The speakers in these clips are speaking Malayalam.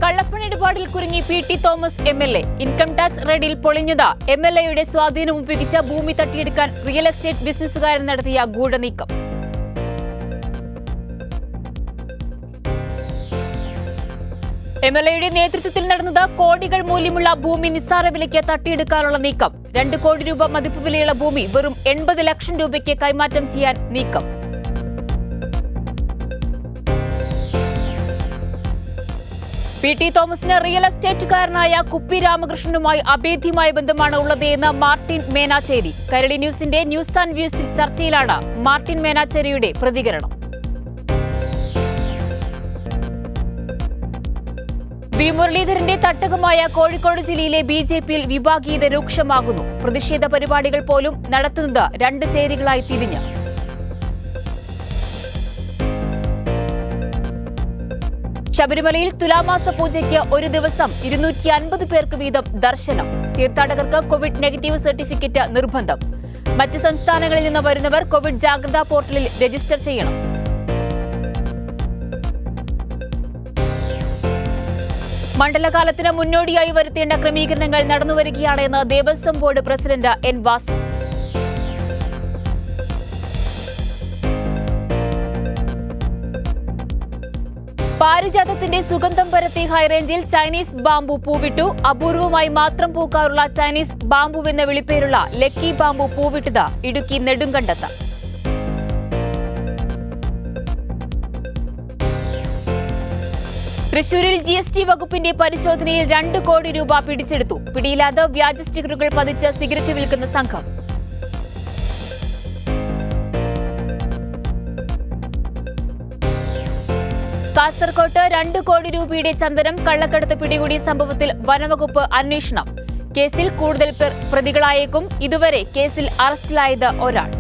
കള്ളപ്പണ ഇടപാടിൽ കുരുങ്ങി PT. Thomas MLA. Income tax റെയ്ഡിൽ പൊളിഞ്ഞത് എം.എൽ.എയുടെ സ്വാധീനം ഉപയോഗിച്ച ഭൂമി തട്ടിയെടുക്കാൻ റിയൽ എസ്റ്റേറ്റ് ബിസിനസ്സുകാരൻ നടത്തിയ ഗൂഢനീക്കം. എം.എൽ.എയുടെ നേതൃത്വത്തിൽ നടന്നത് കോടികൾ മൂല്യമുള്ള ഭൂമി നിസ്സാര വിലയ്ക്ക് തട്ടിയെടുക്കാനുള്ള നീക്കം. 2 കോടി രൂപ മതിപ്പ് വിലയുള്ള ഭൂമി വെറും 80 ലക്ഷം രൂപയ്ക്ക് കൈമാറ്റം ചെയ്യാൻ നീക്കം. പി.ടി. തോമസിന് റിയൽ എസ്റ്റേറ്റുകാരനായ കുപ്പി രാമകൃഷ്ണനുമായി അഭേദ്യമായ ബന്ധമാണ് ഉള്ളതെന്ന് മാർട്ടിൻ മേനാച്ചേരി. കൈരളി ന്യൂസിന്റെ ന്യൂസ് ആൻഡ് വ്യൂസിൽ ചർച്ചയിലാണ് മാർട്ടിൻ മേനാച്ചേരിയുടെ പ്രതികരണം. വി മുരളീധരന്റെ തട്ടകമായ കോഴിക്കോട് ജില്ലയിലെ ബി.ജെ.പിയിൽ വിഭാഗീയത രൂക്ഷമാകുന്നു. പ്രതിഷേധ പരിപാടികൾ പോലും നടത്തുന്നത് 2 ചേരികളായി തിരിഞ്ഞ്. ശബരിമലയിൽ തുലാമാസ പൂജയ്ക്ക് ഒരു ദിവസം 250 പേർക്ക് വീതം ദർശനം. തീർത്ഥാടകർക്ക് കോവിഡ് നെഗറ്റീവ് സർട്ടിഫിക്കറ്റ് നിർബന്ധം. മറ്റ് സംസ്ഥാനങ്ങളിൽ നിന്ന് വരുന്നവർ കോവിഡ് ജാഗ്രതാ പോർട്ടലിൽ രജിസ്റ്റർ ചെയ്യണം. മണ്ഡലകാലത്തിന് മുന്നോടിയായി വരുത്തേണ്ട ക്രമീകരണങ്ങൾ നടന്നുവരികയാണെന്ന് Devaswom board president N. Vasu. പാരിജാതത്തിന്റെ സുഗന്ധം പരത്തി ഹൈറേഞ്ചിൽ ചൈനീസ് ബാംബു പൂവിട്ടു. അപൂർവമായി മാത്രം പൂക്കാറുള്ള ചൈനീസ് ബാംബുവെന്ന വിളിപ്പേരുള്ള ലക്കി ബാംബു പൂവിട്ടത് ഇടുക്കി നെടുങ്കണ്ടത്ത്. തൃശൂരിൽ GST വകുപ്പിന്റെ പരിശോധനയിൽ 2 കോടി രൂപ പിടിച്ചെടുത്തു. പിടിയിലാതെ വ്യാജ സ്റ്റിക്കറുകൾ പതിച്ച് സിഗരറ്റ് വിൽക്കുന്ന സംഘം. കാസർകോട്ട് 2 കോടി രൂപയുടെ ചന്ദനം കള്ളക്കടത്ത് പിടികൂടിയ സംഭവത്തിൽ വനവകുപ്പ് അന്വേഷണം. കേസിൽ കൂടുതൽ പേർ പ്രതികളായേക്കും. ഇതുവരെ കേസിൽ അറസ്റ്റിലായത് ഒരാൾ.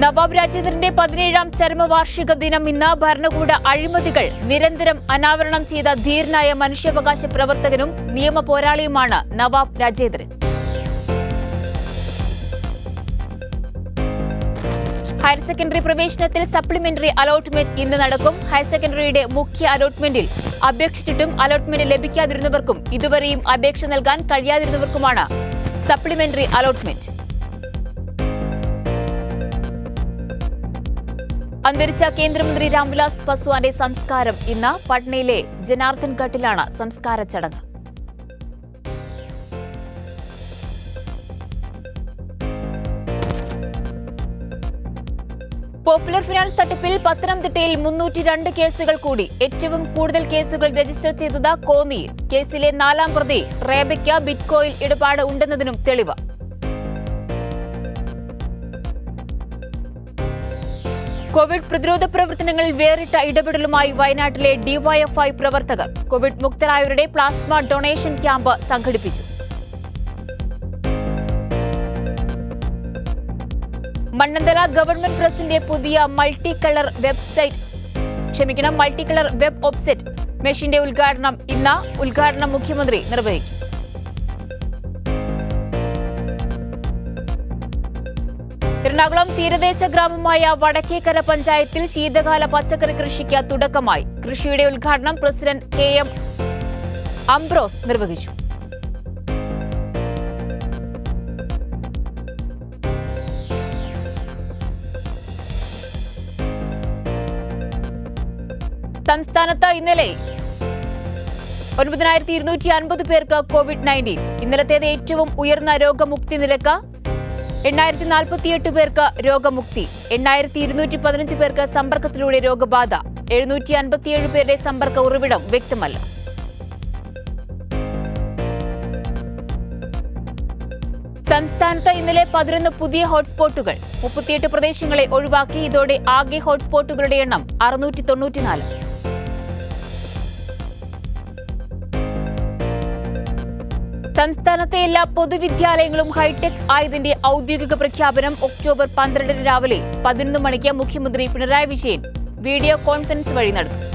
നവാബ് രാജേന്ദ്രന്റെ 17ാം ചരമവാർഷിക ദിനം ഇന്ന്. ഭരണകൂട അഴിമതികൾ നിരന്തരം അനാവരണം ചെയ്ത ധീരനായ മനുഷ്യാവകാശ പ്രവർത്തകനും നിയമ പോരാളിയുമാണ് നവാബ് രാജേന്ദ്രൻ. ഹയർ സെക്കൻഡറി പ്രവേശനത്തിൽ സപ്ലിമെന്ററി അലോട്ട്മെന്റ് ഇന്ന് നടക്കും. ഹയർ സെക്കൻഡറിയുടെ മുഖ്യ അലോട്ട്മെന്റിൽ അപേക്ഷിച്ചിട്ടും അലോട്ട്മെന്റ് ലഭിക്കാതിരുന്നവർക്കും ഇതുവരെയും അപേക്ഷ നൽകാൻ കഴിയാതിരുന്നവർക്കുമാണ് സപ്ലിമെന്ററി അലോട്ട്മെന്റ്. അന്തരിച്ച കേന്ദ്രമന്ത്രി രാംവിലാസ് പാസ്വാന്റെ സംസ്കാരം ഇന്ന്. പട്നയിലെ ജനാർദ്ദൻ ഘട്ടിലാണ് സംസ്കാര ചടങ്ങ്. പോപ്പുലർ ഫിനാൻസ് തട്ടിപ്പിൽ പത്തനംതിട്ടയിൽ 302 കേസുകൾ കൂടി. ഏറ്റവും കൂടുതൽ കേസുകൾ രജിസ്റ്റർ ചെയ്തത് കോന്നിയിൽ. കേസിലെ 4ാം പ്രതി റേബയ്ക്ക് ബിറ്റ്കോയിൽ ഇടപാട് ഉണ്ടെന്നതിനും തെളിവ്. കോവിഡ് പ്രതിരോധ പ്രവർത്തനങ്ങളിൽ വേറിട്ട ഇടപെടലുമായി വയനാട്ടിലെ ഡിവൈഎഫ്ഐ പ്രവർത്തകർ. കോവിഡ് മുക്തരായവരുടെ പ്ലാസ്മ ഡൊണേഷൻ ക്യാമ്പ് സംഘടിപ്പിച്ചു. മണ്ണന്തല ഗവൺമെന്റ് പ്രസിന്റെ പുതിയ മൾട്ടി കളർ വെബ് ഓഫ്സെറ്റ് മെഷീന്റെ ഉദ്ഘാടനം ഇന്ന്. ഉദ്ഘാടനം മുഖ്യമന്ത്രി നിർവഹിക്കും. എറണാകുളം തീരദേശ ഗ്രാമമായ വടക്കേക്കര പഞ്ചായത്തിൽ ശീതകാല പച്ചക്കറി കൃഷിക്ക് തുടക്കമായി. കൃഷിയുടെ ഉദ്ഘാടനം പ്രസിഡന്റ് KM അംബ്രോസ് നിർവഹിച്ചു. സംസ്ഥാനത്ത് ഇന്നലെ 9250 പേർക്ക് കോവിഡ്-19. ഇന്നലത്തേത് ഏറ്റവും ഉയർന്ന രോഗമുക്തി നിരക്ക്. 8048 പേർക്ക് രോഗമുക്തി. 8215 പേർക്ക് സമ്പർക്കത്തിലൂടെ രോഗബാധ. 757 പേരുടെ സമ്പർക്ക ഉറവിടം വ്യക്തമല്ല. സംസ്ഥാനത്ത് ഇന്നലെ 11 പുതിയ ഹോട്ട്സ്പോട്ടുകൾ. 38 പ്രദേശങ്ങളെ ഒഴിവാക്കി. ഇതോടെ ആകെ ഹോട്ട്സ്പോട്ടുകളുടെ എണ്ണം 694. സംസ്ഥാനത്തെ എല്ലാ പൊതുവിദ്യാലയങ്ങളും ഹൈടെക് ആയതിന്റെ ഔദ്യോഗിക പ്രഖ്യാപനം ഒക്ടോബർ 12 രാവിലെ 11 മണിക്ക് മുഖ്യമന്ത്രി പിണറായി വിജയൻ വീഡിയോ കോൺഫറൻസ് വഴി നടത്തും.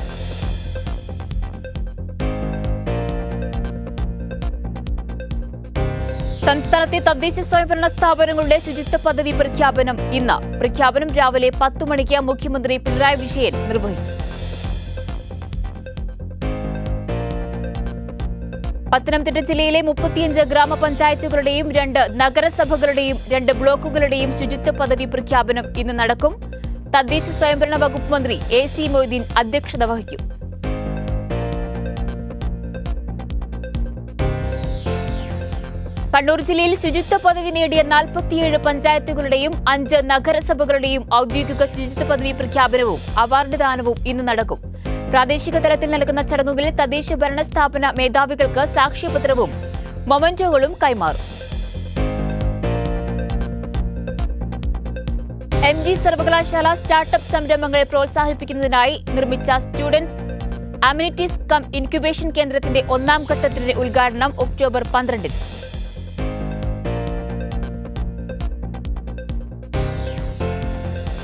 സംസ്ഥാനത്തെ തദ്ദേശ സ്വയംഭരണ സ്ഥാപനങ്ങളുടെ ശുചിത്വ പദ്ധതി പ്രഖ്യാപനം ഇന്ന്. പ്രഖ്യാപനം രാവിലെ 10 മണിക്ക് മുഖ്യമന്ത്രി പിണറായി വിജയൻ നിർവഹിക്കും. പത്തനംതിട്ട ജില്ലയിലെ 35 ഗ്രാമപഞ്ചായത്തുകളുടെയും 2 നഗരസഭകളുടെയും 2 ബ്ലോക്കുകളുടെയും ശുചിത്വ പദ്ധതി പ്രഖ്യാപനം ഇന്ന് നടക്കും. തദ്ദേശ സ്വയംഭരണ വകുപ്പ് മന്ത്രി AC മൊയ്തീൻ അധ്യക്ഷത വഹിക്കും. കണ്ണൂർ ജില്ലയിൽ ശുചിത്വ പദവി നേടിയ 47 പഞ്ചായത്തുകളുടെയും 5 നഗരസഭകളുടെയും ഔദ്യോഗിക ശുചിത്വ പദവി പ്രഖ്യാപനവും അവാർഡ് ദാനവും ഇന്ന് നടക്കും. പ്രാദേശിക തലത്തിൽ നടക്കുന്ന ചടങ്ങുകളിൽ തദ്ദേശ ഭരണ സ്ഥാപന മേധാവികൾക്ക് സാക്ഷ്യപത്രവും മൊമന്റോകളും കൈമാറും. MG സർവകലാശാല സ്റ്റാർട്ടപ്പ് സംരംഭങ്ങളെ പ്രോത്സാഹിപ്പിക്കുന്നതിനായി നിർമ്മിച്ച സ്റ്റുഡൻസ് അമ്യൂണിറ്റീസ് കം ഇൻക്യുബേഷൻ കേന്ദ്രത്തിന്റെ 1ാം ഘട്ടത്തിന്റെ ഉദ്ഘാടനം ഒക്ടോബർ 12-ന്.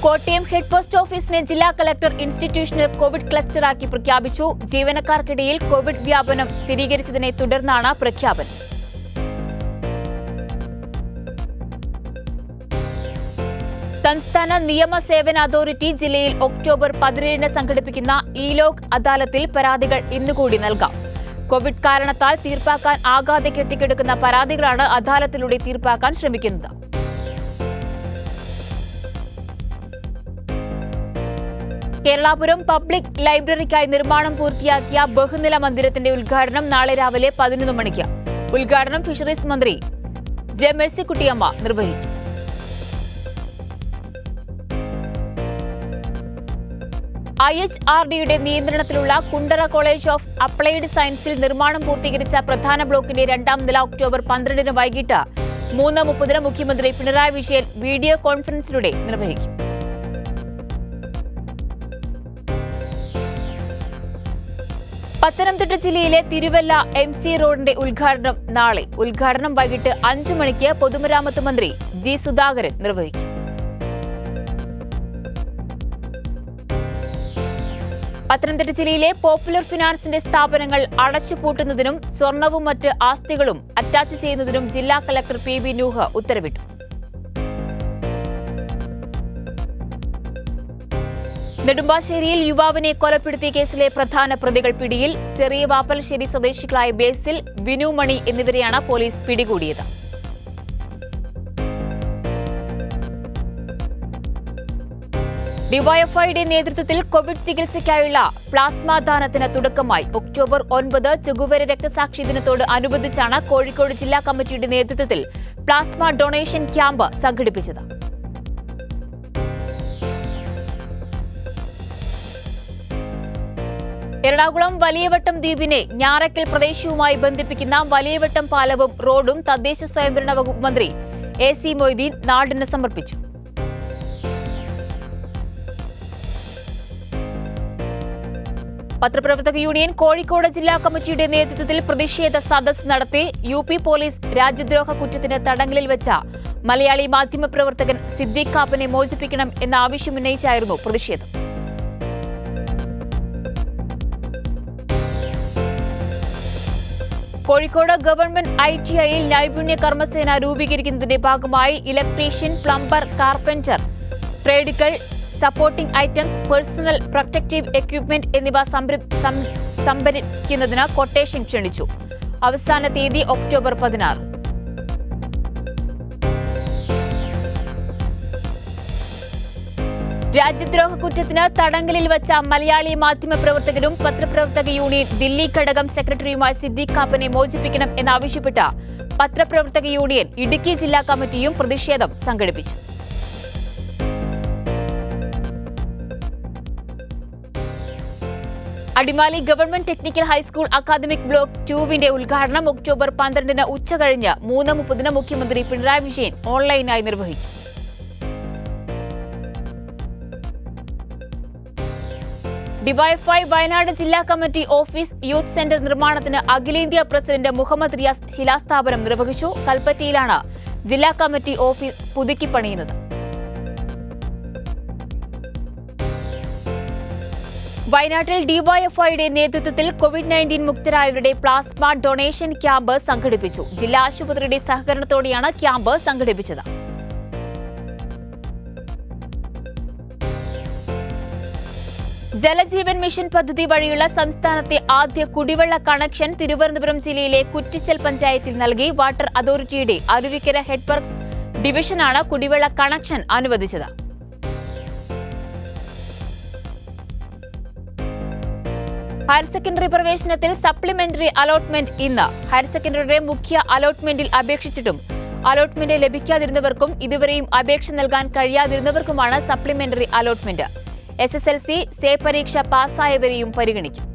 കോട്ടയം ഹെഡ് പോസ്റ്റ് ഓഫീസിനെ ജില്ലാ കളക്ടർ ഇൻസ്റ്റിറ്റ്യൂഷണൽ കോവിഡ് ക്ലസ്റ്ററാക്കി പ്രഖ്യാപിച്ചു. ജീവനക്കാർക്കിടയിൽ കോവിഡ് വ്യാപനം സ്ഥിരീകരിച്ചതിനെ തുടർന്നാണ് പ്രഖ്യാപനം. സംസ്ഥാന നിയമ സേവന അതോറിറ്റി ജില്ലയിൽ ഒക്ടോബർ 17-ന് സംഘടിപ്പിക്കുന്ന ഇ-ലോക് അദാലത്തിൽ പരാതികൾ ഇന്നുകൂടി നൽകാം. കോവിഡ് കാരണത്താൽ തീർപ്പാക്കാൻ ആകാതെ കെട്ടിക്കിടക്കുന്ന പരാതികളാണ് അദാലത്തിലൂടെ തീർപ്പാക്കാൻ ശ്രമിക്കുന്നത്. കേരളാപുരം പബ്ലിക് ലൈബ്രറിക്കായി നിർമ്മാണം പൂർത്തിയാക്കിയ ബഹുനില മന്ദിരത്തിന്റെ ഉദ്ഘാടനം നാളെ രാവിലെ 11 മണിക്ക്. ഉദ്ഘാടനം ഫിഷറീസ് മന്ത്രി ജെ മേഴ്സിക്കുട്ടിയമ്മ നിർവഹിക്കും. IHRDയുടെ നിയന്ത്രണത്തിലുള്ള കുണ്ടറ കോളേജ് ഓഫ് അപ്ലൈഡ് സയൻസിൽ നിർമ്മാണം പൂർത്തീകരിച്ച പ്രധാന ബ്ലോക്കിന്റെ 2ാം നില ഒക്ടോബർ 12-ന് വൈകിട്ട് 3:30-ന് മുഖ്യമന്ത്രി പിണറായി വിജയൻ വീഡിയോ കോൺഫറൻസിലൂടെ നിർവഹിക്കും. പത്തനംതിട്ട ജില്ലയിലെ തിരുവല്ല MC റോഡിന്റെ ഉദ്ഘാടനം നാളെ. ഉദ്ഘാടനം വൈകിട്ട് 5 മണിക്ക് പൊതുമരാമത്ത് മന്ത്രി G സുധാകരൻ നിർവഹിക്കും. പത്തനംതിട്ട ജില്ലയിലെ പോപ്പുലർ ഫിനാൻസിന്റെ സ്ഥാപനങ്ങൾ അടച്ചുപൂട്ടുന്നതിനും സ്വർണവും മറ്റ് ആസ്തികളും അറ്റാച്ച് ചെയ്യുന്നതിനും ജില്ലാ കളക്ടർ PB നൂഹ് ഉത്തരവിട്ടു. നെടുമ്പാശ്ശേരിയിൽ യുവാവിനെ കൊലപ്പെടുത്തിയ കേസിലെ പ്രധാന പ്രതികൾ പിടിയിൽ. ചെറിയ വാപ്പലശ്ശേരി സ്വദേശികളായ ബേസിൽ, വിനു മണി എന്നിവരെയാണ് പോലീസ് പിടികൂടിയത്. ഡിവൈഎഫ്ഐയുടെ നേതൃത്വത്തിൽ കോവിഡ് ചികിത്സയ്ക്കായുള്ള പ്ലാസ്മ ദാനത്തിന് തുടക്കമായി. ഒക്ടോബർ 9 ചെഗുവേര രക്തസാക്ഷി ദിനത്തോട് അനുബന്ധിച്ചാണ് കോഴിക്കോട് ജില്ലാ കമ്മിറ്റിയുടെ നേതൃത്വത്തിൽ പ്ലാസ്മ ഡൊണേഷൻ ക്യാമ്പ് സംഘടിപ്പിച്ചത്. എറണാകുളം വലിയവട്ടം ദ്വീപിനെ ഞാറയ്ക്കൽ പ്രദേശവുമായി ബന്ധിപ്പിക്കുന്ന വലിയവട്ടം പാലവും റോഡും തദ്ദേശ സ്വയംഭരണ വകുപ്പ് മന്ത്രി AC മൊയ്തീൻ നാടിന് സമർപ്പിച്ചു. പത്രപ്രവർത്തക യൂണിയൻ കോഴിക്കോട് ജില്ലാ കമ്മിറ്റിയുടെ നേതൃത്വത്തിൽ പ്രതിഷേധ സദസ്സ് നടത്തി. UP പോലീസ് രാജ്യദ്രോഹ കുറ്റത്തിന് തടങ്കലിൽ വെച്ച മലയാളി മാധ്യമപ്രവർത്തകൻ സിദ്ദീഖ് കാപ്പനെ മോചിപ്പിക്കണം എന്ന ആവശ്യമുന്നയിച്ചായിരുന്നു പ്രതിഷേധം. കോഴിക്കോട് ഗവൺമെന്റ് ITIയിൽ നൈപുണ്യ കർമ്മസേന രൂപീകരിക്കുന്നതിന്റെ ഭാഗമായി ഇലക്ട്രീഷ്യൻ, പ്ലംബർ, കാർപ്പന്റർ, ട്രേഡുകൾ, supporting items, personal protective equipment എന്നിവ സംഭരിക്കുന്നതിന് കൊട്ടേഷൻ ക്ഷണിച്ചു. അവസാന തീയതി ഒക്ടോബർ 16. രാജ്യദ്രോഹ കുറ്റത്തിന് തടങ്കലിൽ വച്ച മലയാളി മാധ്യമപ്രവർത്തകരും പത്രപ്രവർത്തക യൂണിയൻ ദില്ലി ഘടകം സെക്രട്ടറിയുമായ സിദ്ദീഖ് കാപ്പനെ മോചിപ്പിക്കണം എന്നാവശ്യപ്പെട്ട് പത്രപ്രവർത്തക യൂണിയൻ ഇടുക്കി ജില്ലാ കമ്മിറ്റിയും പ്രതിഷേധം സംഘടിപ്പിച്ചു. Adimali government technical high school academic block 2-വിന്റെ ഉദ്ഘാടനം ഒക്ടോബർ 12-ന് ഉച്ചകഴിഞ്ഞ് 3:30-ന് മുഖ്യമന്ത്രി പിണറായി വിജയൻ ഓൺലൈനായി നിർവഹിക്കും. ഡിവൈഎഫ്ഐ വയനാട് ജില്ലാ കമ്മിറ്റി ഓഫീസ് യൂത്ത് സെന്റർ നിർമ്മാണത്തിന് അഖിലേന്ത്യാ പ്രസിഡന്റ് മുഹമ്മദ് റിയാസ് ശിലാസ്ഥാപനം നിർവഹിച്ചു. കൽപ്പറ്റയിലാണ് ജില്ലാ കമ്മിറ്റി ഓഫീസ് പുതുക്കിപ്പണിയുന്നത്. വയനാട്ടിൽ ഡിവൈഎഫ്ഐയുടെ നേതൃത്വത്തിൽ കോവിഡ്-19 മുക്തരായവരുടെ പ്ലാസ്മ ഡൊണേഷൻ ക്യാമ്പ് സംഘടിപ്പിച്ചു. ജില്ലാ ആശുപത്രിയുടെ സഹകരണത്തോടെയാണ് ക്യാമ്പ് സംഘടിപ്പിച്ചത്. ജലജീവൻ മിഷൻ പദ്ധതി വഴിയുള്ള സംസ്ഥാനത്തെ ആദ്യ കുടിവെള്ള കണക്ഷൻ തിരുവനന്തപുരം ജില്ലയിലെ കുറ്റിച്ചൽ പഞ്ചായത്തിൽ നൽകി. വാട്ടർ അതോറിറ്റിയുടെ അരുവിക്കര ഹെഡ്വർക്സ് ഡിവിഷനാണ് കുടിവെള്ള കണക്ഷൻ അനുവദിച്ചത്. ഹയർ സെക്കൻഡറി പ്രവേശനത്തിൽ സപ്ലിമെന്ററി അലോട്ട്മെന്റ് ഇന്ന്. ഹയർ സെക്കൻഡറിയുടെ മുഖ്യ അലോട്ട്മെന്റിൽ അപേക്ഷിച്ചിട്ടും അലോട്ട്മെന്റ് ലഭിക്കാതിരുന്നവർക്കും ഇതുവരെയും അപേക്ഷ നൽകാൻ കഴിയാതിരുന്നവർക്കുമാണ് സപ്ലിമെന്ററി അലോട്ട്മെന്റ്. SSLC സേ പരീക്ഷ പാസ്സായവരെയും പരിഗണിക്കും.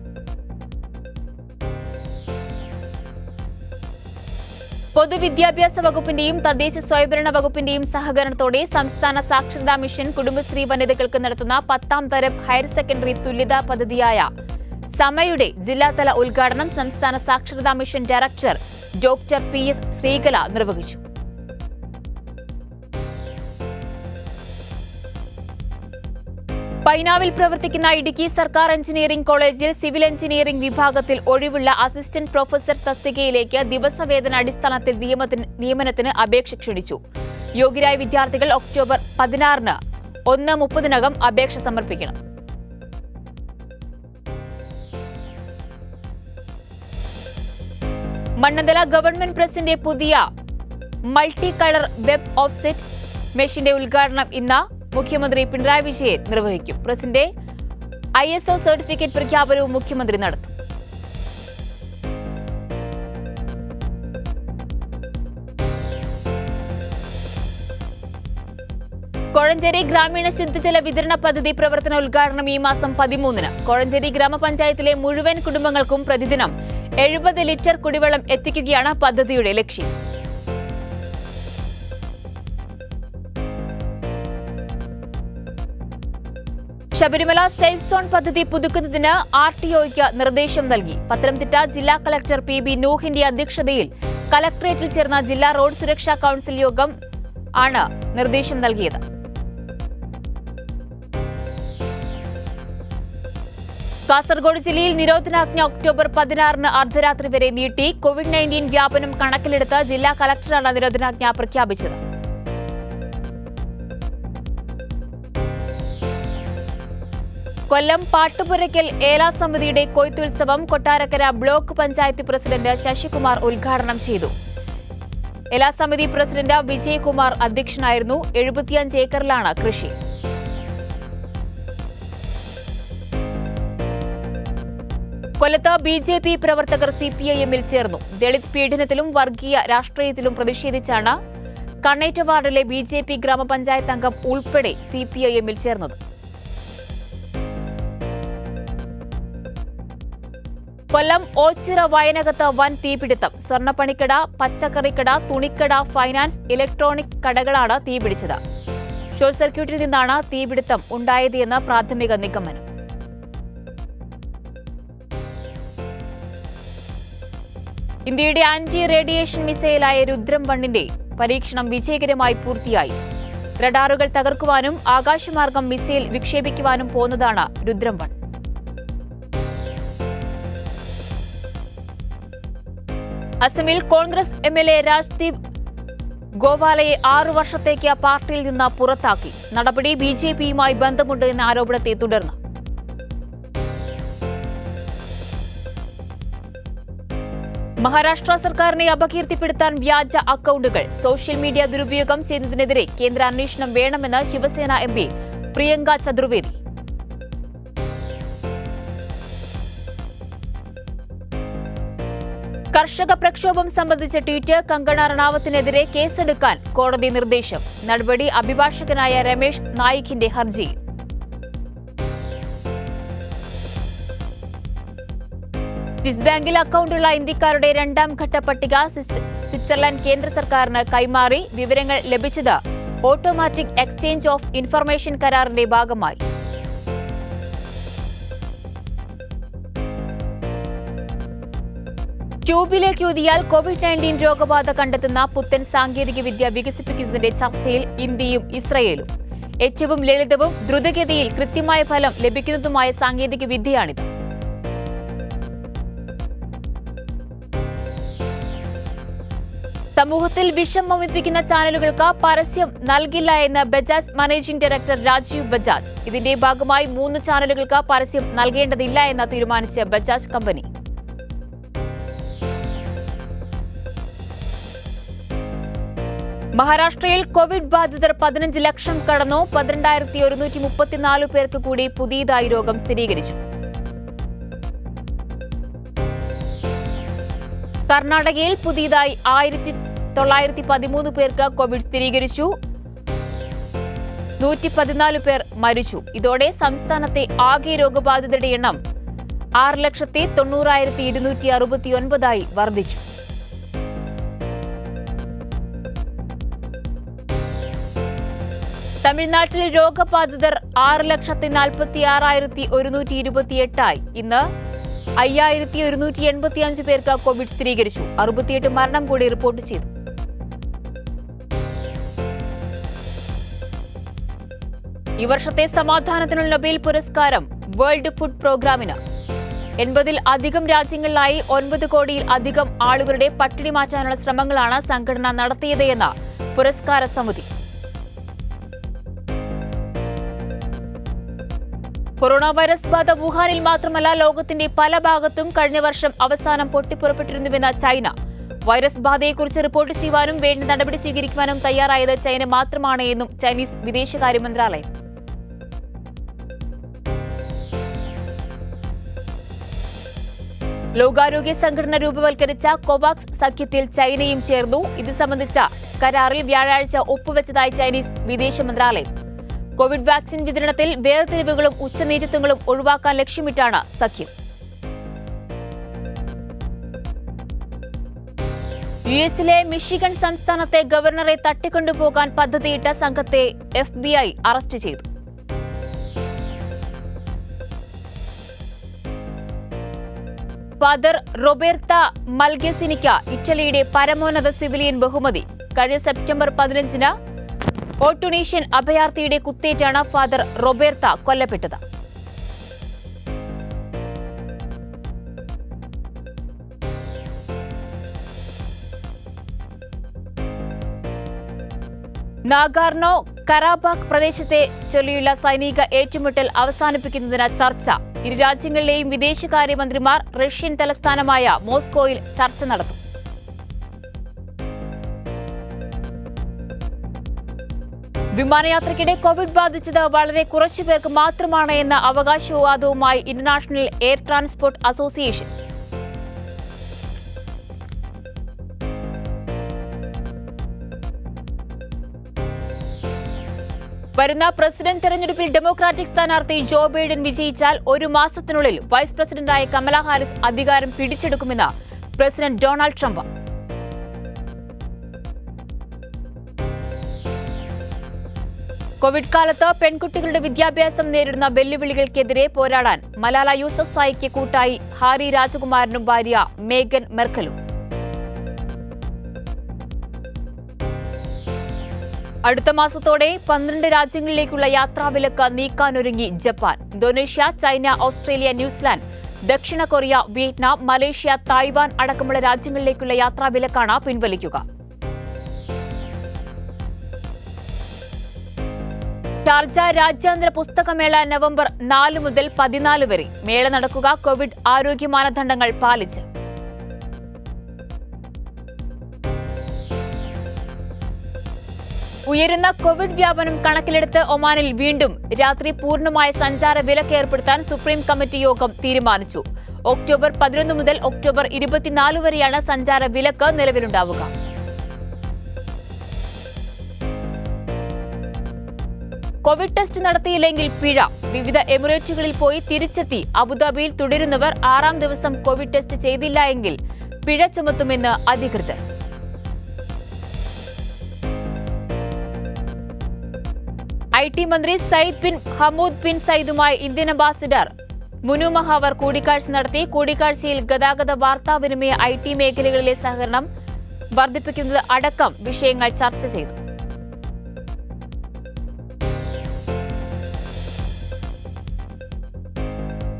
പൊതുവിദ്യാഭ്യാസ വകുപ്പിന്റെയും തദ്ദേശ സ്വയംഭരണ വകുപ്പിന്റെയും സഹകരണത്തോടെ സംസ്ഥാന സാക്ഷരതാ മിഷൻ കുടുംബശ്രീ വനിതകൾക്ക് നടത്തുന്ന 10ാം തരം ഹയർ സെക്കൻഡറി തുല്യതാ പദ്ധതിയായ സമയുടെ ജില്ലാതല ഉദ്ഘാടനം സംസ്ഥാന സാക്ഷരതാ mission director doctor PS Sreekala നിർവഹിച്ചു. പൈനാവിൽ പ്രവർത്തിക്കുന്ന ഇടുക്കി സർക്കാർ എഞ്ചിനീയറിംഗ് കോളേജിൽ സിവിൽ എഞ്ചിനീയറിംഗ് വിഭാഗത്തിൽ ഒഴിവുള്ള അസിസ്റ്റന്റ് പ്രൊഫസർ തസ്തികയിലേക്ക് ദിവസവേതന അടിസ്ഥാനത്തിൽ നിയമനത്തിന് അപേക്ഷ ക്ഷണിച്ചു. യോഗ്യരായ വിദ്യാർത്ഥികൾ ഒക്ടോബർ 16-ന് 1:30-നകം അപേക്ഷ സമർപ്പിക്കണം. മണ്ണന്തല ഗവൺമെന്റ് പ്രസിന്റെ പുതിയ മൾട്ടി കളർ വെബ് ഓഫ്സെറ്റ് മെഷീന്റെ ഉദ്ഘാടനം ഇന്ന് മുഖ്യമന്ത്രി പിണറായി വിജയൻ നിർവഹിക്കും. പ്രസിന്റെ ISO സർട്ടിഫിക്കറ്റ് പ്രഖ്യാപനവും മുഖ്യമന്ത്രി നടത്തും. കോഴഞ്ചേരി ഗ്രാമീണ ശുദ്ധജല വിതരണ പദ്ധതി പ്രവർത്തന ഉദ്ഘാടനം ഈ മാസം 13-ന്. കോഴഞ്ചേരി ഗ്രാമപഞ്ചായത്തിലെ മുഴുവൻ കുടുംബങ്ങൾക്കും പ്രതിദിനം 70 ലിറ്റർ കുടിവെള്ളം എത്തിക്കുകയാണ് പദ്ധതിയുടെ ലക്ഷ്യം. ശബരിമല സേഫ് സോൺ പദ്ധതി പുതുക്കുന്നതിന് RTOയ്ക്ക് നിർദ്ദേശം നൽകി. പത്തനംതിട്ട ജില്ലാ കളക്ടർ PB നൂഹിന്റെ അധ്യക്ഷതയിൽ കളക്ടറേറ്റിൽ ചേർന്ന ജില്ലാ റോഡ് സുരക്ഷാ കൌൺസിൽ യോഗം ആണ് നിർദ്ദേശം നൽകിയത്. കാസർഗോഡ് ജില്ലയിൽ നിരോധനാജ്ഞ ഒക്ടോബർ 16-ന് അർദ്ധരാത്രി വരെ നീട്ടി. കോവിഡ്-19 വ്യാപനം കണക്കിലെടുത്ത് ജില്ലാ കളക്ടറാണ് നിരോധനാജ്ഞ പ്രഖ്യാപിച്ചത്. കൊല്ലം പാട്ടുപുരയ്ക്കൽ ഏലാ സമിതിയുടെ കൊയ്ത്തുത്സവം കൊട്ടാരക്കര ബ്ലോക്ക് പഞ്ചായത്ത് പ്രസിഡന്റ് ശശികുമാർ ഉദ്ഘാടനം ചെയ്തു. ഏലാ സമിതി പ്രസിഡന്റ് വിജയകുമാർ അധ്യക്ഷനായിരുന്നു. 75 ഏക്കറിലാണ് കൃഷി. കൊല്ലത്ത് BJP പ്രവർത്തകർ CPIM-ൽ ചേർന്നു. ദളിത് പീഡനത്തിലും വർഗീയ രാഷ്ട്രീയത്തിലും പ്രതിഷേധിച്ചാണ് കണ്ണേറ്റ വാർഡിലെ BJP ഗ്രാമപഞ്ചായത്ത് അംഗം ഉൾപ്പെടെ CPIM-ൽ ചേർന്നത്. കൊല്ലം ഓച്ചിറ വയനകത്ത് വൻ തീപിടുത്തം. സ്വർണ്ണപ്പണിക്കട, പച്ചക്കറിക്കട, തുണിക്കട, ഫൈനാൻസ്, ഇലക്ട്രോണിക് കടകളാണ് തീപിടിച്ചത്. ഷോർട്ട് സർക്യൂട്ടിൽ നിന്നാണ് തീപിടുത്തം ഉണ്ടായതെന്ന് പ്രാഥമിക നിഗമനം. ഇന്ത്യയുടെ ആന്റി റേഡിയേഷൻ മിസൈലായ രുദ്രം 1ന്റെ പരീക്ഷണം വിജയകരമായി പൂർത്തിയായി. റഡാറുകൾ തകർക്കുവാനും ആകാശമാർഗം മിസൈൽ വിക്ഷേപിക്കുവാനും പോന്നതാണ് രുദ്രം 1. അസമിൽ കോൺഗ്രസ് MLA രാജ്ദീപ് ഗോവാലയെ 6 വർഷത്തേക്ക് പാർട്ടിയിൽ നിന്ന് പുറത്താക്കി. നടപടി BJPയുമായി ബന്ധമുണ്ട് എന്ന ആരോപണത്തെ തുടർന്ന്. മഹാരാഷ്ട്ര സർക്കാരിനെ അപകീർത്തിപ്പെടുത്താൻ വ്യാജ അക്കൗണ്ടുകൾ. സോഷ്യൽ മീഡിയ ദുരുപയോഗം ചെയ്തതിനെതിരെ കേന്ദ്ര അന്വേഷണം വേണമെന്ന് ശിവസേന MP പ്രിയങ്ക ചതുർവേദി. കർഷക പ്രക്ഷോഭം സംബന്ധിച്ച ട്വീറ്റ് കങ്കണ റണാവത്തിനെതിരെ കേസെടുക്കാൻ കോടതി നിർദ്ദേശം. നടപടി അഭിഭാഷകനായ രമേശ് നായിക്കിന്റെ ഹർജിയിൽ. സ്വിസ് ബാങ്കിൽ അക്കൗണ്ടുള്ള ഇന്ത്യക്കാരുടെ 2ാം ഘട്ട പട്ടിക സ്വിറ്റ്സർലൻഡ് കേന്ദ്ര സർക്കാരിന് കൈമാറി. വിവരങ്ങൾ ലഭിച്ചത് ഓട്ടോമാറ്റിക് എക്സ്ചേഞ്ച് ഓഫ് ഇൻഫർമേഷൻ കരാറിന്റെ ഭാഗമായി. ട്യൂബിലേക്ക് ഊതിയാൽ കോവിഡ്-19 രോഗബാധ കണ്ടെത്തുന്ന പുത്തൻ സാങ്കേതിക വിദ്യ വികസിപ്പിക്കുന്നതിന്റെ ചർച്ചയിൽ ഇന്ത്യയും ഇസ്രയേലും. ഏറ്റവും ലളിതവും ദ്രുതഗതിയിൽ കൃത്യമായ ഫലം ലഭിക്കുന്നതുമായ സാങ്കേതിക വിദ്യയാണിത്. സമൂഹത്തിൽ വിഷം വമിപ്പിക്കുന്ന ചാനലുകൾക്ക് പരസ്യം നൽകില്ല എന്ന് ബജാജ് മാനേജിംഗ് ഡയറക്ടർ രാജീവ് ബജാജ്. ഇതിന്റെ ഭാഗമായി 3 ചാനലുകൾക്ക് പരസ്യം നൽകേണ്ടതില്ല എന്ന് തീരുമാനിച്ച ബജാജ് കമ്പനി. മഹാരാഷ്ട്രയിൽ കോവിഡ് ബാധിതർ 15 ലക്ഷം കടന്നു. 12,134 പേർക്ക് കൂടി പുതിയതായി രോഗം സ്ഥിരീകരിച്ചു. കർണാടകയിൽ പുതിയതായി 1913 പേർക്ക് കോവിഡ് സ്ഥിരീകരിച്ചു. 114 പേർ മരിച്ചു. ഇതോടെ സംസ്ഥാനത്തെ ആകെ രോഗബാധിതരുടെ എണ്ണം 6,90,269 വർദ്ധിച്ചു. തമിഴ്നാട്ടിൽ രോഗബാധിതർ 6,46,128 ഇന്ന് 5,185 പേർക്ക് കോവിഡ് സ്ഥിരീകരിച്ചു. 68 മരണം കൂടി റിപ്പോർട്ട് ചെയ്തു. ഈ വർഷത്തെ സമാധാനത്തിനുള്ള നൊബേൽ പുരസ്കാരം വേൾഡ് ഫുഡ് പ്രോഗ്രാമിന്. 80-ൽ അധികം രാജ്യങ്ങളിലായി 9 കോടിയിൽ അധികം ആളുകളുടെ പട്ടിണി മാറ്റാനുള്ള ശ്രമങ്ങളാണ് സംഘടന നടത്തിയത് എന്ന് പുരസ്കാര സമിതി. കൊറോണ വൈറസ് ബാധ വുഹാനിൽ മാത്രമല്ല ലോകത്തിന്റെ പല ഭാഗത്തും കഴിഞ്ഞ വർഷം അവസാനം പൊട്ടിപ്പുറപ്പെട്ടിരുന്നുവെന്ന ചൈന. വൈറസ് ബാധയെക്കുറിച്ച് റിപ്പോർട്ട് ചെയ്യുവാനും വേണ്ട നടപടി സ്വീകരിക്കുവാനും തയ്യാറായത് ചൈന മാത്രമാണ് എന്നും ചൈനീസ് വിദേശകാര്യ മന്ത്രാലയം. ലോകാരോഗ്യ സംഘടന രൂപവൽക്കരിച്ച കോവാക്സ് സഖ്യത്തിൽ ചൈനയും ചേർന്നു. ഇത് സംബന്ധിച്ച കരാറിൽ വ്യാഴാഴ്ച ഒപ്പുവെച്ചതായി ചൈനീസ് വിദേശ മന്ത്രാലയം. കോവിഡ് വാക്സിൻ വിതരണത്തിൽ വേർതിരിവുകളും ഉച്ചനീചത്വങ്ങളും ഒഴിവാക്കാൻ ലക്ഷ്യമിട്ടാണ് സഖ്യം. യുഎസിലെ മിഷിഗൺ സംസ്ഥാനത്തെ ഗവർണറെ തട്ടിക്കൊണ്ടുപോകാൻ പദ്ധതിയിട്ട സംഘത്തെ FBI അറസ്റ്റ് ചെയ്തു. ഫാദർ റോബേർത്ത മൽഗെസിനിക്ക് ഇറ്റലിയുടെ പരമോന്നത സിവിലിയൻ ബഹുമതി. കഴിഞ്ഞ സെപ്റ്റംബർ 15-ന് ഓട്ടുണീഷ്യൻ അഭയാർത്ഥിയുടെ കുത്തേറ്റാണ് ഫാദർ റോബേർത്ത കൊല്ലപ്പെട്ടത്. നാഗോർണോ കറാബാഖ് പ്രദേശത്തെ ചൊല്ലിയുള്ള സൈനിക ഏറ്റുമുട്ടൽ അവസാനിപ്പിക്കുന്നതിന് ചർച്ച. ഇരു രാജ്യങ്ങളിലെയും വിദേശകാര്യമന്ത്രിമാർ റഷ്യൻ തലസ്ഥാനമായ മോസ്കോയിൽ ചർച്ച നടത്തും. വിമാനയാത്രയ്ക്കിടെ കോവിഡ് ബാധിച്ചത് വളരെ കുറച്ചു പേർക്ക് മാത്രമാണ് എന്ന അവകാശവാദവുമായി ഇന്റർനാഷണൽ എയർ ട്രാൻസ്പോർട്ട് അസോസിയേഷൻ. വരുന്ന പ്രസിഡന്റ് തെരഞ്ഞെടുപ്പിൽ ഡെമോക്രാറ്റിക് സ്ഥാനാർത്ഥി ജോ ബൈഡൻ വിജയിച്ചാൽ 1 മാസത്തിനുള്ളിൽ വൈസ് പ്രസിഡന്റായ കമല ഹാരിസ് അധികാരം പിടിച്ചെടുക്കുമെന്ന് പ്രസിഡന്റ് ഡൊണാൾഡ് ട്രംപ്. കോവിഡ് കാലത്ത് പെൺകുട്ടികളുടെ വിദ്യാഭ്യാസം നേരിടുന്ന വെല്ലുവിളികൾക്കെതിരെ പോരാടാൻ മലാല യൂസഫ്സായിക്ക് കൂട്ടായി ഹാരി രാജകുമാരനും ഭാര്യ മേഗൻ മെർക്കലും. അടുത്ത മാസത്തോടെ 12 രാജ്യങ്ങളിലേക്കുള്ള യാത്രാവിലക്ക് നീക്കാനൊരുങ്ങി Japan. Indonesia, China, Australia, New Zealand, ദക്ഷിണ കൊറിയ, വിയറ്റ്നാം, മലേഷ്യ, തായ്വാൻ അടക്കമുള്ള രാജ്യങ്ങളിലേക്കുള്ള യാത്രാവിലക്കാണ് പിൻവലിക്കുക. ഷാർജ രാജ്യാന്തര പുസ്തകമേള നവംബർ 4 മുതൽ 14 വരെ. മേള നടക്കുക കോവിഡ് ആരോഗ്യ മാനദണ്ഡങ്ങൾ പാലിച്ച്. ഉയരുന്ന കോവിഡ് വ്യാപനം കണക്കിലെടുത്ത് ഒമാനിൽ വീണ്ടും രാത്രി പൂർണ്ണമായ സഞ്ചാര വിലക്ക് ഏർപ്പെടുത്താൻ സുപ്രീം കമ്മിറ്റി യോഗം തീരുമാനിച്ചു. ഒക്ടോബർ 11 മുതൽ ഒക്ടോബർ 24 വരെയാണ് സഞ്ചാര വിലക്ക് നിലവിലുണ്ടാവുക. കോവിഡ് ടെസ്റ്റ് നടത്തിയില്ലെങ്കിൽ പിഴ. വിവിധ എമിറേറ്റുകളിൽ പോയി തിരിച്ചെത്തി അബുദാബിയിൽ തുടരുന്നവർ 6-ാം ദിവസം കോവിഡ് ടെസ്റ്റ് ചെയ്തില്ല എങ്കിൽ പിഴ ചുമത്തുമെന്ന് അധികൃതർ. IT മന്ത്രി സയ്യിദ് ബിൻ ഹമൂദ് ബിൻ സയ്യിദുമായി ഇന്ത്യൻ അംബാസിഡർ മുനു മഹാവർ കൂടിക്കാഴ്ച നടത്തി. കൂടിക്കാഴ്ചയിൽ ഗതാഗത വാർത്താവിനിമയ IT മേഖലകളിലെ സഹകരണം വർദ്ധിപ്പിക്കുന്നത് അടക്കം വിഷയങ്ങൾ ചർച്ച ചെയ്തു.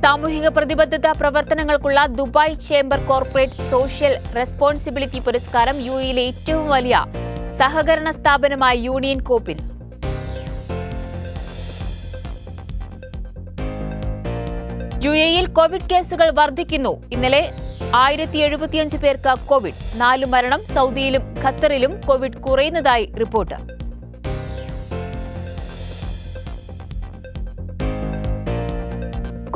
സാമൂഹിക പ്രതിബദ്ധത പ്രവർത്തനങ്ങൾക്കുള്ള Dubai chamber corporate social responsibility പുരസ്കാരം യുഎഇയിലെ ഏറ്റവും വലിയ സഹകരണ സ്ഥാപനമായ യൂണിയൻ കോപ്പിന്. യുഎഇയിൽ കോവിഡ് കേസുകൾ വർദ്ധിക്കുന്നു. ഇന്നലെ 1075 പേർക്ക് കോവിഡ്. 4 മരണം. സൗദിയിലും ഖത്തറിലും കോവിഡ് കുറയുന്നതായി റിപ്പോർട്ട്.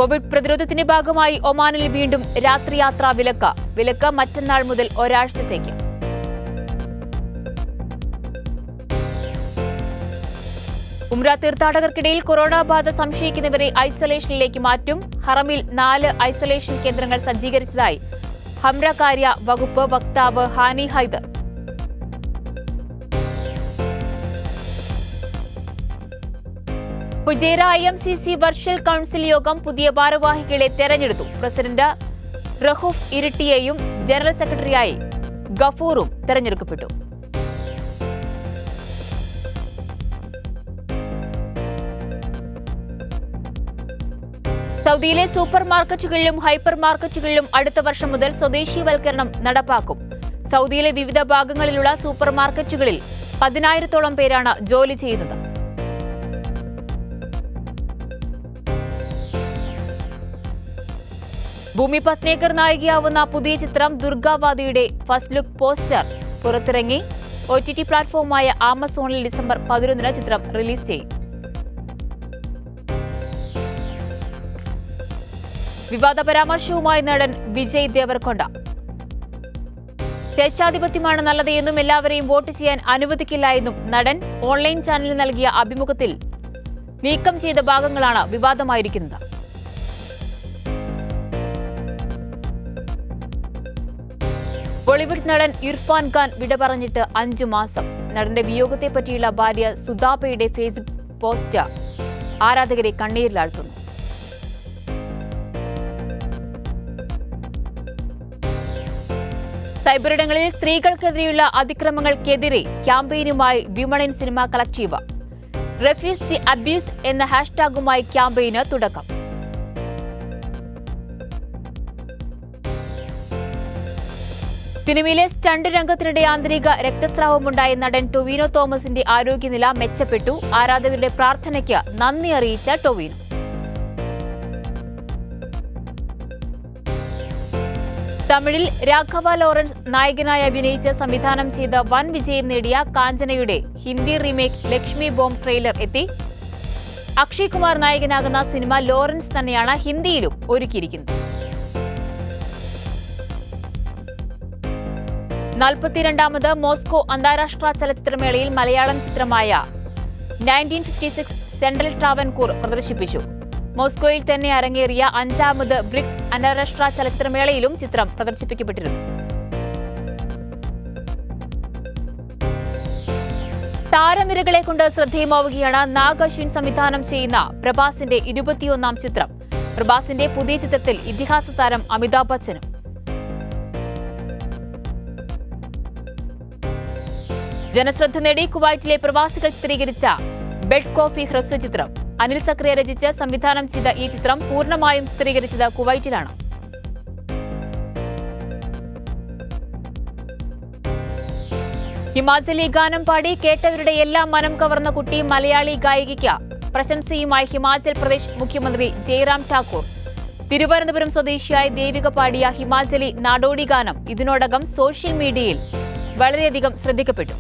കോവിഡ് പ്രതിരോധത്തിന്റെ ഭാഗമായി ഒമാനിൽ വീണ്ടും രാത്രിയാത്രാ വിലക്ക്. വിലക്ക് മറ്റന്നാൾ മുതൽ ഒരാഴ്ചത്തേക്ക്. ഉംറ തീർത്ഥാടകർക്കിടയിൽ കൊറോണ ബാധ സംശയിക്കുന്നവരെ ഐസൊലേഷനിലേക്ക് മാറ്റും. ഹറമിൽ 4 ഐസൊലേഷൻ കേന്ദ്രങ്ങൾ സജ്ജീകരിച്ചതായി ഹംറകാര്യ വകുപ്പ് വക്താവ് Hani Haidar. Fujairah IMCC virtual council യോഗം പുതിയ ഭാരവാഹികളെ തെരഞ്ഞെടുത്തു. പ്രസിഡന്റ് റഹൂഫ് ഇരിട്ടിയെയും ജനറൽ സെക്രട്ടറിയായി ഗഫൂറും തെരഞ്ഞെടുക്കപ്പെട്ടു. സൗദിയിലെ സൂപ്പർ മാർക്കറ്റുകളിലും ഹൈപ്പർ മാർക്കറ്റുകളിലും അടുത്ത വർഷം മുതൽ സ്വദേശീവൽക്കരണം നടപ്പാക്കും. സൗദിയിലെ വിവിധ ഭാഗങ്ങളിലുള്ള സൂപ്പർ മാർക്കറ്റുകളിൽ 10,000-ഓളം പേരാണ് ജോലി ചെയ്യുന്നത്. ഭൂമി പത്നേക്കർ നായികയാവുന്ന പുതിയ ചിത്രം ദുർഗാവാദിയുടെ ഫസ്റ്റ് ലുക്ക് പോസ്റ്റർ പുറത്തിറങ്ങി. OTT പ്ലാറ്റ്ഫോമായ ആമസോണിൽ ഡിസംബർ 11-ന് ചിത്രം റിലീസ് ചെയ്യും. വിവാദ പരാമർശവുമായി നടൻ വിജയ് ദേവർകൊണ്ട. സ്വേച്ഛാധിപത്യമാണ് നല്ലത് എന്നും എല്ലാവരെയും വോട്ട് ചെയ്യാൻ അനുവദിക്കില്ല എന്നും നടൻ ഓൺലൈൻ ചാനലിന് നൽകിയ അഭിമുഖത്തിൽ നീക്കം ചെയ്ത ഭാഗങ്ങളാണ് വിവാദമായിരിക്കുന്നത്. ബോളിവുഡ് നടൻ ഇർഫാൻ ഖാൻ വിട പറഞ്ഞിട്ട് 5 മാസം. നടന്റെ വിയോഗത്തെ പറ്റിയുള്ള ഭാര്യ സുധാബയുടെ ഫേസ്ബുക്ക് പോസ്റ്റ് ആരാധകരെ കണ്ണീരിലാഴ്ത്തുന്നു. സൈബറിടങ്ങളിൽ സ്ത്രീകൾക്കെതിരെയുള്ള അതിക്രമങ്ങൾക്കെതിരെ ക്യാമ്പയിനുമായി women in cinema collective. Refuse the abuse എന്ന ഹാഷ്ടാഗുമായി ക്യാമ്പയിന് തുടക്കം. സിനിമയിലെ സ്റ്റണ്ട് രംഗത്തിനിടെ ആന്തരിക രക്തസ്രാവമുണ്ടായ നടൻ ടൊവിനോ തോമസിന്റെ ആരോഗ്യനില മെച്ചപ്പെട്ടു. ആരാധകരുടെ പ്രാർത്ഥനയ്ക്ക് നന്ദി അറിയിച്ച ടൊവിനോ. തമിഴിൽ രാഘവ ലോറൻസ് നായകനായി അഭിനയിച്ച് സംവിധാനം ചെയ്ത് വൻ വിജയം നേടിയ കാഞ്ചനയുടെ Hindi remake Laxmi bomb trailer എത്തി. അക്ഷയ് കുമാർ നായകനാകുന്ന സിനിമ ലോറൻസ് തന്നെയാണ് ഹിന്ദിയിലും ഒരുക്കിയിരിക്കുന്നത്. 42ാമത് മോസ്കോ അന്താരാഷ്ട്ര ചലച്ചിത്രമേളയിൽ മലയാളം ചിത്രമായ 1956 സെൻട്രൽ ട്രാവൻകൂർ പ്രദർശിപ്പിച്ചു. മോസ്കോയിൽ തന്നെ അരങ്ങേറിയ 5ാമത് ബ്രിക്സ് അന്താരാഷ്ട്ര ചലച്ചിത്രമേളയിലും ചിത്രം പ്രദർശിപ്പിക്കപ്പെട്ടിരുന്നു. താരനിരകളെ കൊണ്ട് ശ്രദ്ധേയമാവുകയാണ് നാഗ് അശ്വിൻ സംവിധാനം ചെയ്യുന്ന പ്രഭാസിന്റെ 21ാം ചിത്രം. പ്രഭാസിന്റെ പുതിയ ചിത്രത്തിൽ ഇതിഹാസ താരം അമിതാഭ് ബച്ചനും. ജനശ്രദ്ധ നേടി കുവൈറ്റിലെ പ്രവാസികൾ ചിത്രീകരിച്ച ബെഡ് കോഫി ഹ്രസ്വ ചിത്രം. അനിൽ സക്രിയ രചിച്ച് സംവിധാനം ചെയ്ത ഈ ചിത്രം പൂർണ്ണമായും ചിത്രീകരിച്ചത് കുവൈറ്റിലാണ്. ഹിമാചലി ഗാനം പാടി കേട്ടവരുടെ എല്ലാം മനം കവർന്ന കുട്ടി മലയാളി ഗായികയ്ക്ക് പ്രശംസയുമായി ഹിമാചൽ പ്രദേശ് മുഖ്യമന്ത്രി ജയ്റാം ഠാക്കൂർ. തിരുവനന്തപുരം സ്വദേശിയായ ദേവിക പാടിയ ഹിമാചലി നാടോടി ഗാനം ഇതിനോടകം സോഷ്യൽ മീഡിയയിൽ വളരെയധികം ശ്രദ്ധിക്കപ്പെട്ടു.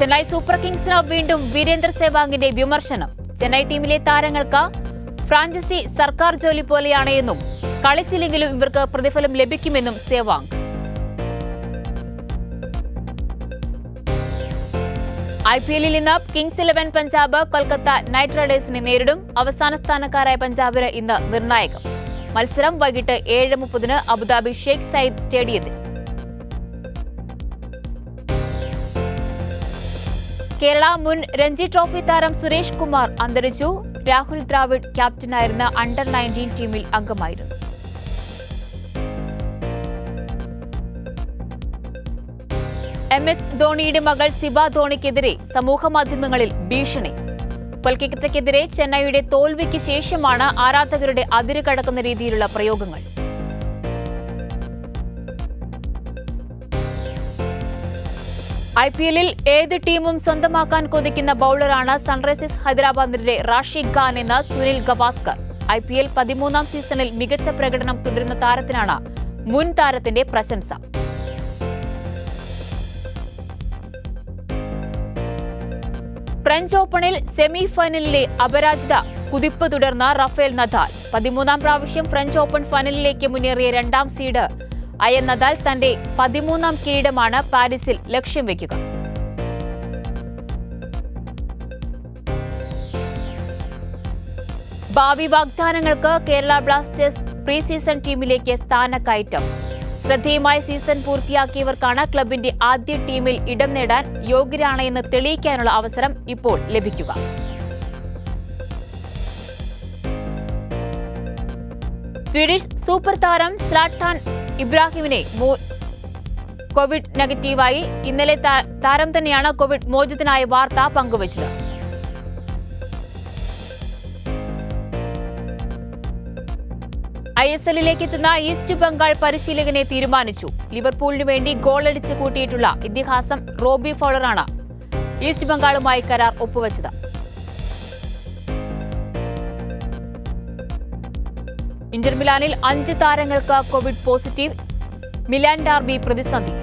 ചെന്നൈ സൂപ്പർ കിങ്സിന് വീണ്ടും വീരേന്ദർ സെവാങ്ങിന്റെ വിമർശനം. ചെന്നൈ ടീമിലെ താരങ്ങൾക്ക് ഫ്രാഞ്ചൈസി സർക്കാർ ജോലി പോലെയാണ് എന്നും കളിച്ചില്ലെങ്കിലും ഇവർക്ക് പ്രതിഫലം ലഭിക്കുമെന്നും സെവാങ്. IPLൽ ഇന്ന് കിങ്സ് 11 പഞ്ചാബ് കൊൽക്കത്ത നൈറ്റ് റൈഡേഴ്സിനെ നേരിടും. അവസാന സ്ഥാനക്കാരായ പഞ്ചാബിന് ഇന്ന് നിർണായകം. മത്സരം വൈകിട്ട് 7:30 അബുദാബി ഷെയ്ഖ് സയ്യിദ് സ്റ്റേഡിയത്തിൽ. കേരള മുൻ രഞ്ജി ട്രോഫി താരം സുരേഷ് കുമാർ അന്തരിച്ചു. രാഹുൽ ദ്രാവിഡ് ക്യാപ്റ്റനായിരുന്ന അണ്ടർ-19 ടീമിൽ അംഗമായിരുന്നു. MS ധോണിയുടെ മകൾ സിബ ധോണിക്കെതിരെ സമൂഹമാധ്യമങ്ങളിൽ ഭീഷണി. കൊൽക്കത്തയ്ക്കെതിരെ ചെന്നൈയുടെ തോൽവിക്ക് ശേഷമാണ് ആരാധകരുടെ അതിര് കടക്കുന്ന രീതിയിലുള്ള പ്രയോഗങ്ങൾ. IPL-ൽ ഏത് ടീമും സ്വന്തമാക്കാൻ കൊതിക്കുന്ന ബൌളറാണ് സൺറൈസേഴ്സ് ഹൈദരാബാദിന്റെ റാഷിദ് ഖാൻ എന്ന സുനിൽ ഗവാസ്കർ. IPL 13-ാം സീസണിൽ മികച്ച പ്രകടനം തുടരുന്ന താരത്തിനാണ് മുൻ താരത്തിന്റെ പ്രശംസ. ഫ്രഞ്ച് ഓപ്പണിൽ സെമി ഫൈനലിലെ അപരാജിത കുതിപ്പ് തുടർന്ന റഫേൽ നദാൽ 13-ാം പ്രാവശ്യം ഫ്രഞ്ച് ഓപ്പൺ ഫൈനലിലേക്ക് മുന്നേറിയ രണ്ടാം സീഡ് ആയ നദാൽ തന്റെ 13-ാം കിരീടമാണ് പാരീസിൽ ലക്ഷ്യം വെക്കുക. ഭാവി വാഗ്ദാനങ്ങൾക്ക് കേരള ബ്ലാസ്റ്റേഴ്സ് പ്രീ സീസൺ ടീമിലേക്ക് സ്ഥാനക്കയറ്റം. ശ്രദ്ധേയമായ സീസൺ പൂർത്തിയാക്കിയവർക്കാണ് ക്ലബിന്റെ ആദ്യ ടീമിൽ ഇടം നേടാൻ യോഗ്യരാണെന്ന് തെളിയിക്കാനുള്ള അവസരം ഇപ്പോൾ ലഭിക്കുക. സ്വീഡിഷ് സൂപ്പർ താരം സ്ലാട്ടാൻ ഇബ്രാഹിമിനെ കോവിഡ് നെഗറ്റീവായി. ഇന്നലെ താരം തന്നെയാണ് കോവിഡ് മോചിതനായ വാർത്ത പങ്കുവച്ചത്. ISL-ലേക്ക് എത്തുന്ന ഈസ്റ്റ് ബംഗാൾ പരിശീലകനെ തീരുമാനിച്ചു. ലിവർപൂളിനു വേണ്ടി ഗോളടിച്ച് കൂട്ടിയിട്ടുള്ള ഇതിഹാസം റോബി ഫൗളറാണ് ഈസ്റ്റ് ബംഗാളുമായി കരാർ ഒപ്പുവച്ചത്. ഇന്റർ മിലാനിൽ 5 താരങ്ങൾക്ക് കോവിഡ് പോസിറ്റീവ്. മിലാൻ ഡാർബി പ്രതിസന്ധി.